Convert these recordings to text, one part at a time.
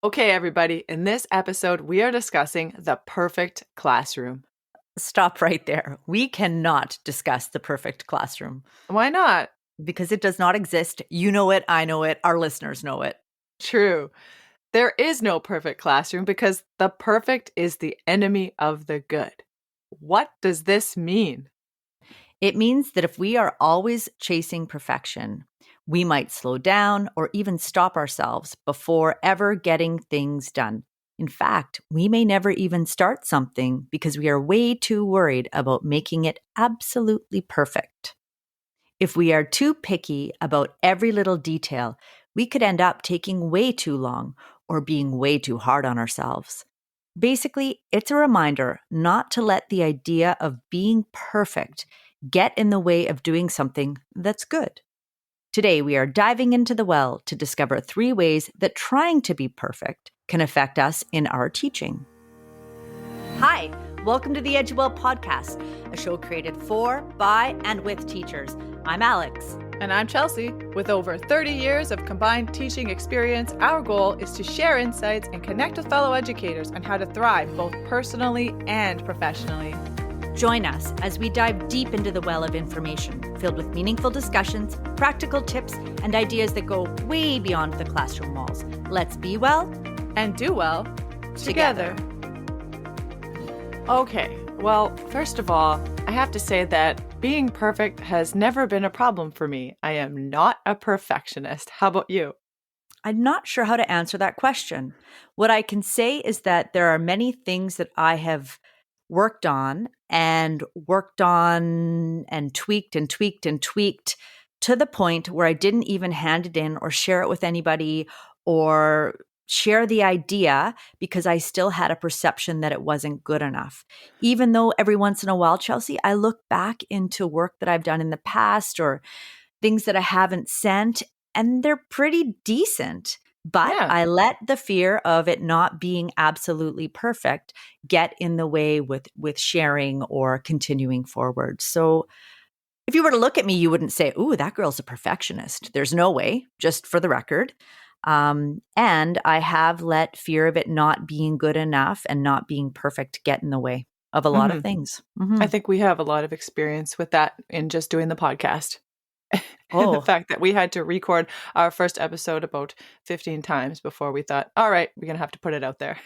Okay, everybody, in this episode, we are discussing the perfect classroom. Stop right there. We cannot discuss the perfect classroom Why not? because it does not exist. You know it. I know it. Our listeners know it. True. There is no perfect classroom because the perfect is the enemy of the good. What does this mean? It means that if we are always chasing perfection, we might slow down or even stop ourselves before ever getting things done. In fact, we may never even start something because we are way too worried about making it absolutely perfect. If we are too picky about every little detail, we could end up taking way too long or being way too hard on ourselves. Basically, it's a reminder not to let the idea of being perfect get in the way of doing something that's good. Today, we are diving into the well to discover 3 ways that trying to be perfect can affect us in our teaching. Hi, welcome to the EdYouWell podcast, a show created for, by, and with teachers. I'm Alex. And I'm Chelsea. With over 30 years of combined teaching experience, our goal is to share insights and connect with fellow educators on how to thrive both personally and professionally. Join us as we dive deep into the well of information, filled with meaningful discussions, practical tips, and ideas that go way beyond the classroom walls. Let's be well and do well together. Okay, well, first of all, I have to say that being perfect has never been a problem for me. I am not a perfectionist. How about you? I'm not sure how to answer that question. What I can say is that there are many things that I have worked on and tweaked to the point where I didn't even hand it in or share it with anybody or share the idea because I still had a perception that it wasn't good enough. Even though every once in a while, Chelsea, I look back into work that I've done in the past or things that I haven't sent, and they're pretty decent. But Yeah. I let the fear of it not being absolutely perfect get in the way with sharing or continuing forward. So if you were to look at me, you wouldn't say, "Ooh, that girl's a perfectionist." There's no way, just for the record. And I have let fear of it not being good enough and not being perfect get in the way of a lot of things. I think we have a lot of experience with that in just doing the podcast. Oh. The fact that we had to record our first episode about 15 times before we thought, all right, we're going to have to put it out there.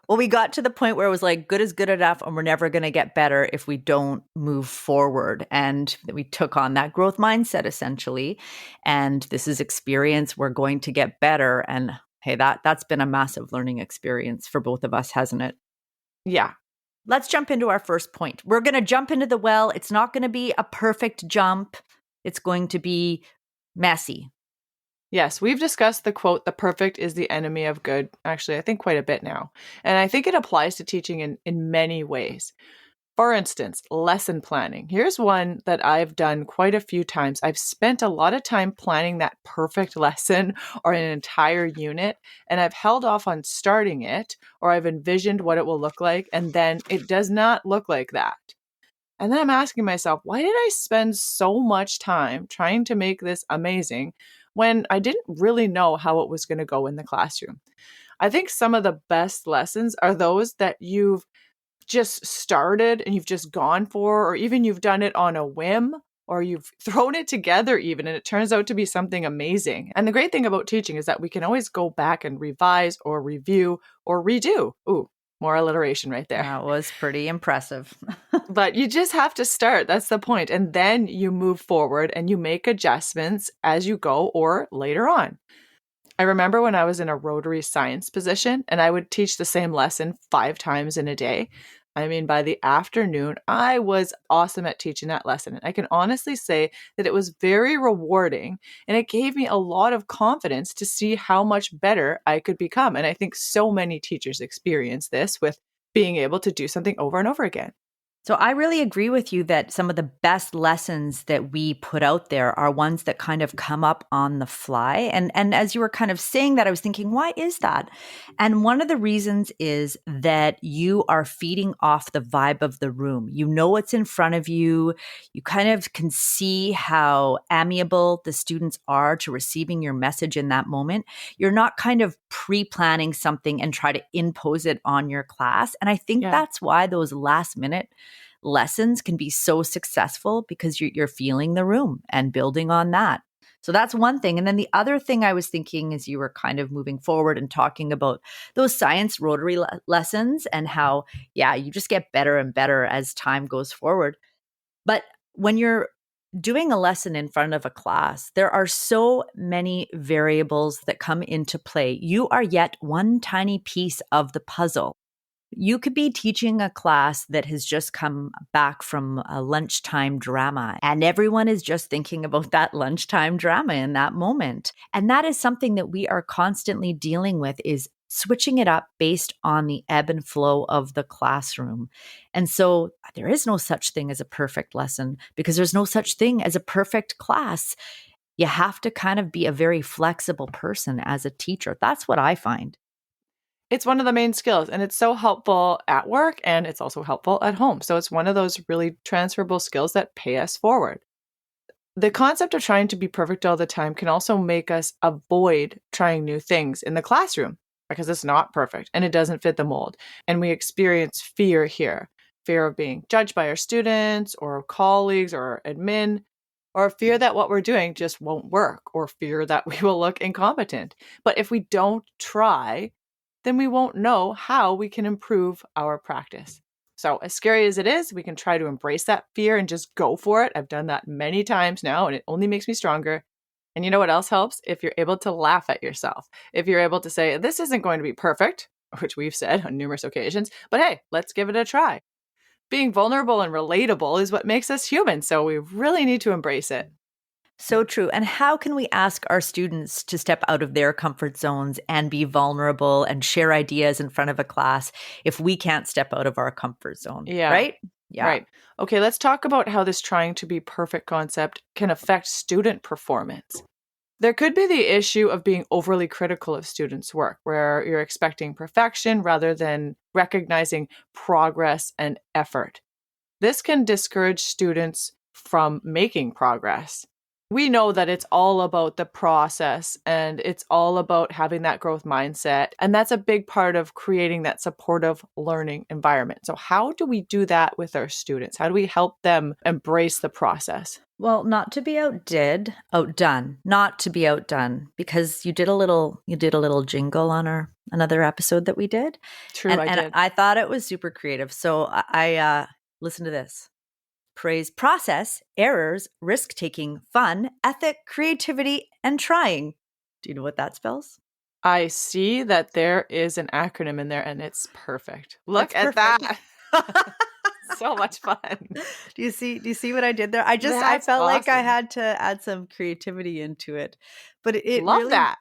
Well, we got to the point where it was like, good is good enough, and we're never going to get better if we don't move forward. And we took on that growth mindset, essentially. And this is experience. We're going to get better. And hey, that's been a massive learning experience for both of us, hasn't it? Yeah. Let's jump into our first point. We're going to jump into the well. It's not going to be a perfect jump. It's going to be messy. Yes, we've discussed the quote, "The perfect is the enemy of good," actually, I think quite a bit now. And I think it applies to teaching in many ways. For instance, lesson planning. Here's one that I've done quite a few times. I've spent a lot of time planning that perfect lesson or an entire unit, and I've held off on starting it, or I've envisioned what it will look like, and then it does not look like that. And then I'm asking myself, why did I spend so much time trying to make this amazing when I didn't really know how it was going to go in the classroom? I think some of the best lessons are those that you've just started and you've just gone for, or even you've done it on a whim, or you've thrown it together even, and it turns out to be something amazing. And the great thing about teaching is that we can always go back and revise or review or redo. Ooh, more alliteration right there. That was pretty impressive. But you just have to start. That's the point. And then you move forward and you make adjustments as you go or later on. I remember when I was in a rotary science position and I would teach the same lesson 5 times in a day. I mean, by the afternoon, I was awesome at teaching that lesson. And I can honestly say that it was very rewarding and it gave me a lot of confidence to see how much better I could become. And I think so many teachers experience this with being able to do something over and over again. So I really agree with you that some of the best lessons that we put out there are ones that kind of come up on the fly. And as you were kind of saying that, I was thinking, why is that? And one of the reasons is that you are feeding off the vibe of the room. You know what's in front of you. You kind of can see how amiable the students are to receiving your message in that moment. You're not kind of pre-planning something and try to impose it on your class. And I think Yeah. that's why those last minute lessons can be so successful, because you're feeling the room and building on that. So that's one thing. And then the other thing I was thinking as you were kind of moving forward and talking about those science rotary lessons and how, yeah, you just get better and better as time goes forward. But when you're doing a lesson in front of a class, there are so many variables that come into play. You are yet one tiny piece of the puzzle. You could be teaching a class that has just come back from a lunchtime drama, and everyone is just thinking about that lunchtime drama in that moment. And that is something that we are constantly dealing with, is switching it up based on the ebb and flow of the classroom. And so there is no such thing as a perfect lesson, because there's no such thing as a perfect class. You have to kind of be a very flexible person as a teacher. That's what I find. It's one of the main skills, and it's so helpful at work, and it's also helpful at home. So it's one of those really transferable skills that pay us forward. The concept of trying to be perfect all the time can also make us avoid trying new things in the classroom because it's not perfect and it doesn't fit the mold. And we experience fear here, fear of being judged by our students or colleagues or admin, or fear that what we're doing just won't work, or fear that we will look incompetent. But if we don't try, then we won't know how we can improve our practice. So, as scary as it is, we can try to embrace that fear and just go for it. I've done that many times now, and it only makes me stronger. And you know what else helps? If you're able to laugh at yourself, if you're able to say, this isn't going to be perfect, which we've said on numerous occasions, but hey, let's give it a try. Being vulnerable and relatable is what makes us human. So, we really need to embrace it. So true. And how can we ask our students to step out of their comfort zones and be vulnerable and share ideas in front of a class if we can't step out of our comfort zone? Yeah. Right? Yeah. Right. Okay, let's talk about how this trying to be perfect concept can affect student performance. There could be the issue of being overly critical of students' work, where you're expecting perfection rather than recognizing progress and effort. This can discourage students from making progress. We know that it's all about the process and it's all about having that growth mindset. And that's a big part of creating that supportive learning environment. So, how do we do that with our students? How do we help them embrace the process? Well, not to be outdone, not to be outdone, because you did a little jingle on our another episode that we did. True, And I and did. I thought it was super creative. So I listen to this. Praise process, errors, risk taking, fun, ethic, creativity, and trying. Do you know what that spells? I see that there is an acronym in there and it's perfect. Look It's at perfect. that. So much fun. Do you see what I did there? I That's felt like I awesome. had to add some creativity into it. But it Love really, that.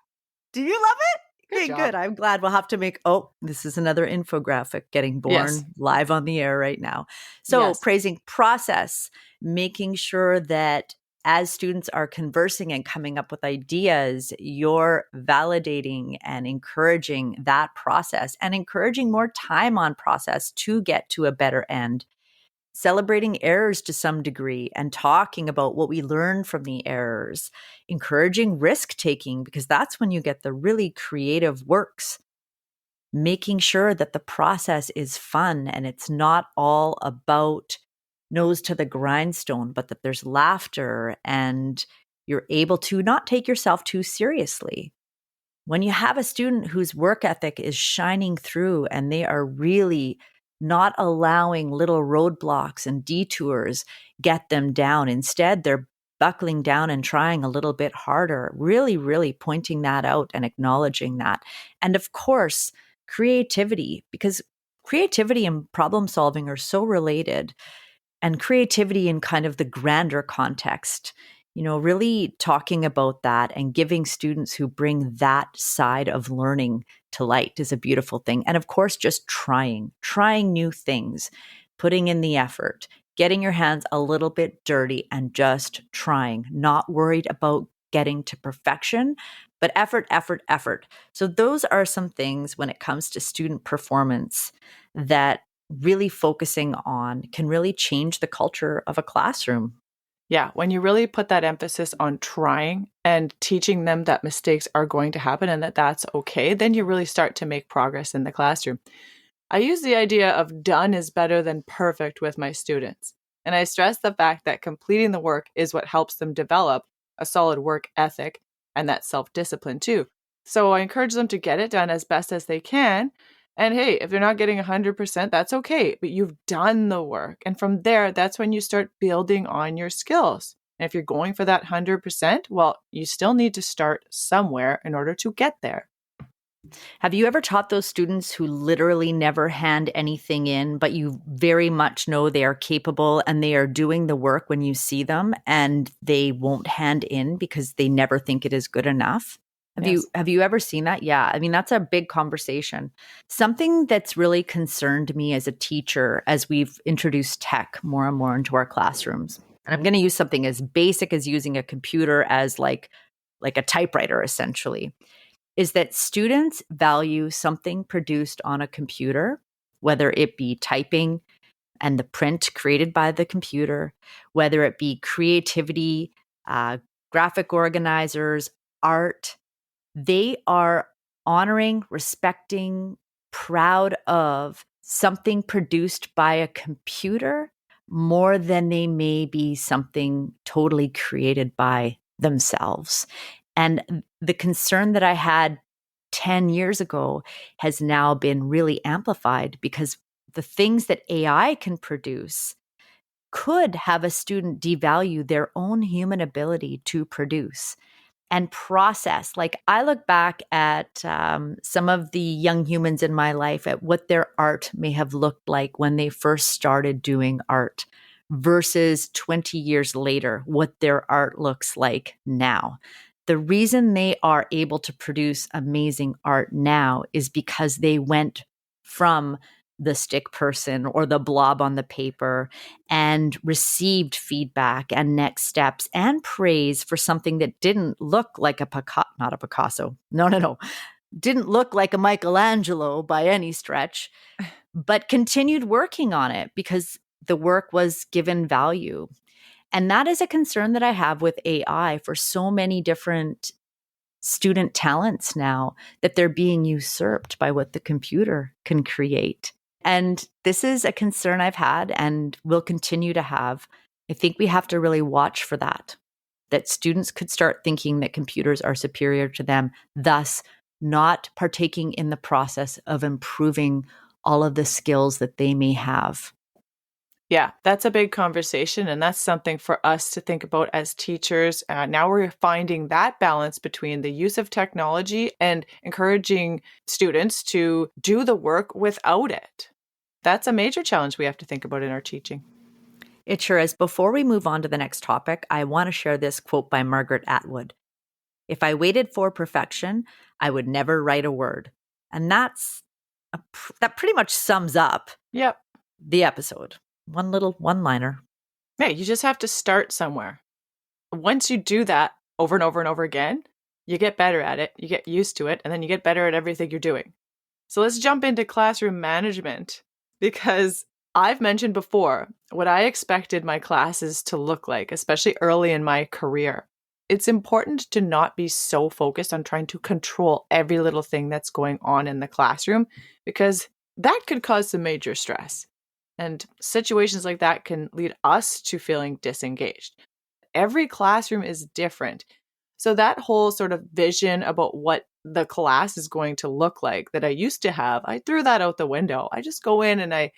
do you love it? Good Okay, job. good. I'm glad. We'll have to make, this is another infographic getting Yes. born live on the air right now. So, Yes. praising process, making sure that as students are conversing and coming up with ideas, you're validating and encouraging that process and encouraging more time on process to get to a better end. Celebrating errors to some degree and talking about what we learned from the errors, encouraging risk taking, because that's when you get the really creative works, making sure that the process is fun and it's not all about nose to the grindstone, but that there's laughter and you're able to not take yourself too seriously. When you have a student whose work ethic is shining through and they are really not allowing little roadblocks and detours get them down, instead, they're buckling down and trying a little bit harder, really, really pointing that out and acknowledging that. And of course, creativity, because creativity and problem solving are so related, and creativity in kind of the grander context, really talking about that and giving students who bring that side of learning to light is a beautiful thing. And of course, just trying new things, putting in the effort, getting your hands a little bit dirty and just trying, not worried about getting to perfection, but effort, effort, effort. So those are some things when it comes to student performance that really focusing on can really change the culture of a classroom. Yeah, when you really put that emphasis on trying and teaching them that mistakes are going to happen and that that's okay, then you really start to make progress in the classroom. I use the idea of done is better than perfect with my students. And I stress the fact that completing the work is what helps them develop a solid work ethic and that self discipline too. So I encourage them to get it done as best as they can. And hey, if they're not getting 100%, that's okay, but you've done the work. And from there, that's when you start building on your skills. And if you're going for that 100%, well, you still need to start somewhere in order to get there. Have you ever taught those students who literally never hand anything in, but you very much know they are capable and they are doing the work when you see them and they won't hand in because they never think it is good enough? Yes. Have you ever seen that? Yeah. I mean, that's a big conversation. Something that's really concerned me as a teacher as we've introduced tech more and more into our classrooms. And I'm going to use something as basic as using a computer as like a typewriter essentially, is that students value something produced on a computer, whether it be typing and the print created by the computer, whether it be creativity, graphic organizers, art. They are honoring, respecting, proud of something produced by a computer more than they may be something totally created by themselves. And the concern that I had 10 years ago has now been really amplified because the things that AI can produce could have a student devalue their own human ability to produce and process. Like I look back at some of the young humans in my life at what their art may have looked like when they first started doing art versus 20 years later, what their art looks like now. The reason they are able to produce amazing art now is because they went from the stick person or the blob on the paper and received feedback and next steps and praise for something that didn't look like not a Picasso. No. Didn't look like a Michelangelo by any stretch, but continued working on it because the work was given value. And that is a concern that I have with AI for so many different student talents now, that they're being usurped by what the computer can create. And this is a concern I've had and will continue to have. I think we have to really watch for that students could start thinking that computers are superior to them, thus not partaking in the process of improving all of the skills that they may have. Yeah, that's a big conversation. And that's something for us to think about as teachers. Now we're finding that balance between the use of technology and encouraging students to do the work without it. That's a major challenge we have to think about in our teaching. It sure is. Before we move on to the next topic, I want to share this quote by Margaret Atwood. If I waited for perfection, I would never write a word. And that pretty much sums up Yep. the episode. One little one-liner. Yeah, you just have to start somewhere. Once you do that over and over and over again, you get better at it, you get used to it, and then you get better at everything you're doing. So let's jump into classroom management, because I've mentioned before what I expected my classes to look like, especially early in my career. It's important to not be so focused on trying to control every little thing that's going on in the classroom, because that could cause some major stress. And situations like that can lead us to feeling disengaged. Every classroom is different. So that whole sort of vision about what the class is going to look like that I used to have, I threw that out the window. I just go in and I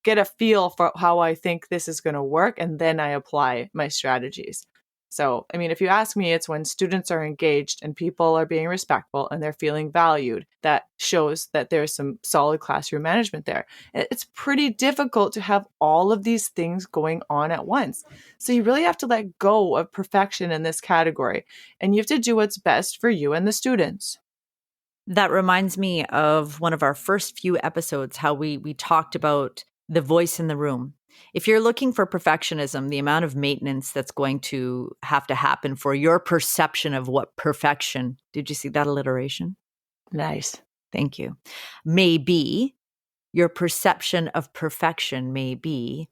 get a feel for how I think this is going to work, and then I apply my strategies. So, I mean, if you ask me, it's when students are engaged and people are being respectful and they're feeling valued that shows that there's some solid classroom management there. It's pretty difficult to have all of these things going on at once. So you really have to let go of perfection in this category, and you have to do what's best for you and the students. That reminds me of one of our first few episodes, how we talked about the voice in the room. If you're looking for perfectionism, the amount of maintenance that's going to have to happen for your perception of what perfection, did you see that alliteration? Nice. Thank you. May be, your perception of perfection may be,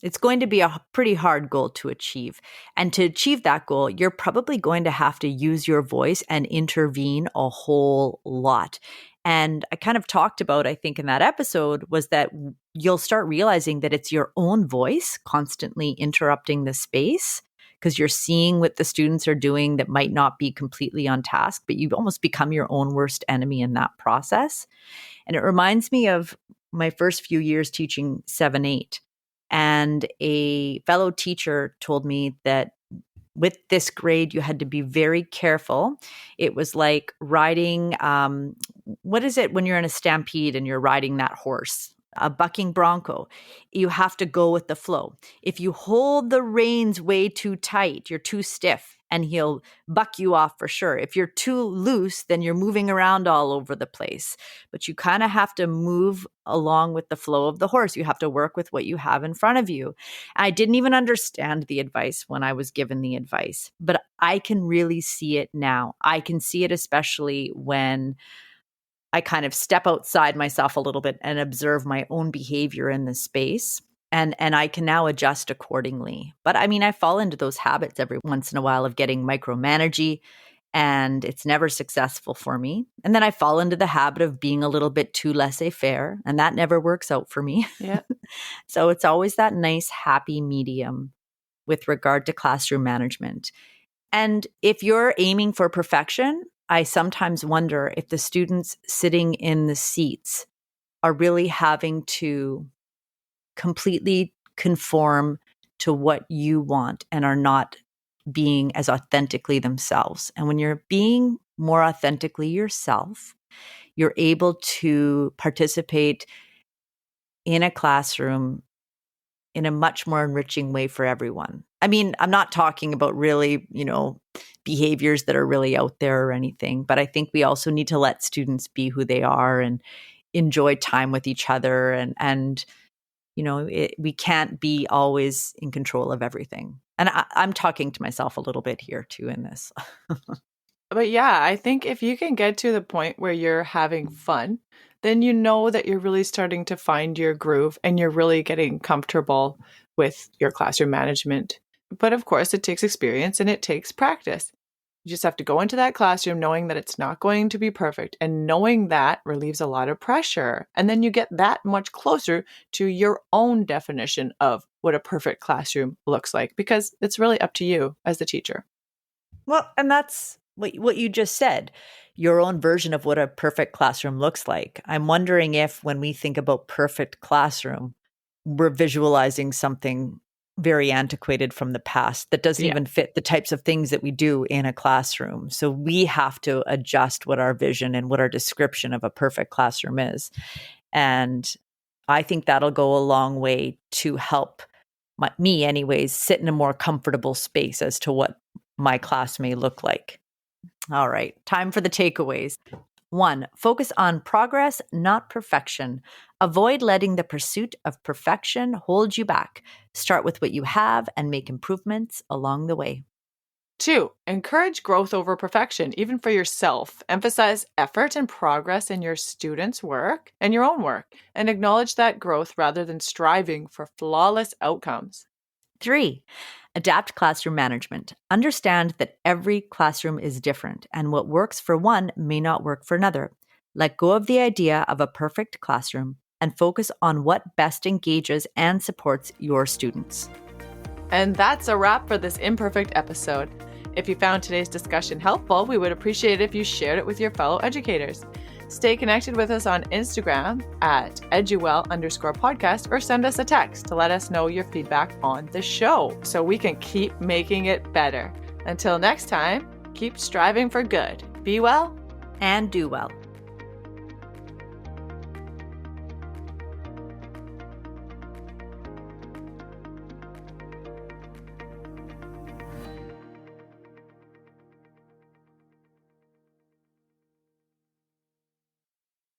it's going to be a pretty hard goal to achieve. And to achieve that goal, you're probably going to have to use your voice and intervene a whole lot. And I kind of talked about, I think in that episode, was that you'll start realizing that it's your own voice constantly interrupting the space because you're seeing what the students are doing that might not be completely on task, but you almost become your own worst enemy in that process. And it reminds me of my first few years teaching 7-8. And a fellow teacher told me that with this grade, you had to be very careful. It was like riding, what is it when you're in a stampede and you're riding that horse? A bucking bronco. You have to go with the flow. If you hold the reins way too tight, you're too stiff and he'll buck you off for sure. If you're too loose, then you're moving around all over the place. But you kind of have to move along with the flow of the horse. You have to work with what you have in front of you. I didn't even understand the advice when I was given the advice, but I can really see it now. I can see it especially when I kind of step outside myself a little bit and observe my own behavior in the space. And I can now adjust accordingly. But I mean, I fall into those habits every once in a while of getting micromanagey, and it's never successful for me. And then I fall into the habit of being a little bit too laissez-faire, and that never works out for me. Yeah. So it's always that nice, happy medium with regard to classroom management. And if you're aiming for perfection, I sometimes wonder if the students sitting in the seats are really having to completely conform to what you want and are not being as authentically themselves. And when you're being more authentically yourself, you're able to participate in a classroom in a much more enriching way for everyone. I mean, I'm not talking about really, behaviors that are really out there or anything, but I think we also need to let students be who they are and enjoy time with each other. And we can't be always in control of everything. And I'm talking to myself a little bit here too in this. But yeah, I think if you can get to the point where you're having fun, then you know that you're really starting to find your groove and you're really getting comfortable with your classroom management. But of course, it takes experience and it takes practice. You just have to go into that classroom knowing that it's not going to be perfect, and knowing that relieves a lot of pressure. And then you get that much closer to your own definition of what a perfect classroom looks like, because it's really up to you as the teacher. Well, and that's what you just said, your own version of what a perfect classroom looks like. I'm wondering if when we think about perfect classroom, we're visualizing something very antiquated from the past that doesn't even fit the types of things that we do in a classroom. So we have to adjust what our vision and what our description of a perfect classroom is. And I think that'll go a long way to help me anyways, sit in a more comfortable space as to what my class may look like. All right, time for the takeaways. 1, focus on progress, not perfection. Avoid letting the pursuit of perfection hold you back. Start with what you have and make improvements along the way. 2, encourage growth over perfection, even for yourself. Emphasize effort and progress in your students' work and your own work, and acknowledge that growth rather than striving for flawless outcomes. 3, adapt classroom management. Understand that every classroom is different, and what works for one may not work for another. Let go of the idea of a perfect classroom and focus on what best engages and supports your students. And that's a wrap for this imperfect episode. If you found today's discussion helpful, we would appreciate it if you shared it with your fellow educators. Stay connected with us on Instagram at EdYouWell_podcast, or send us a text to let us know your feedback on the show so we can keep making it better. Until next time, keep striving for good. Be well and do well.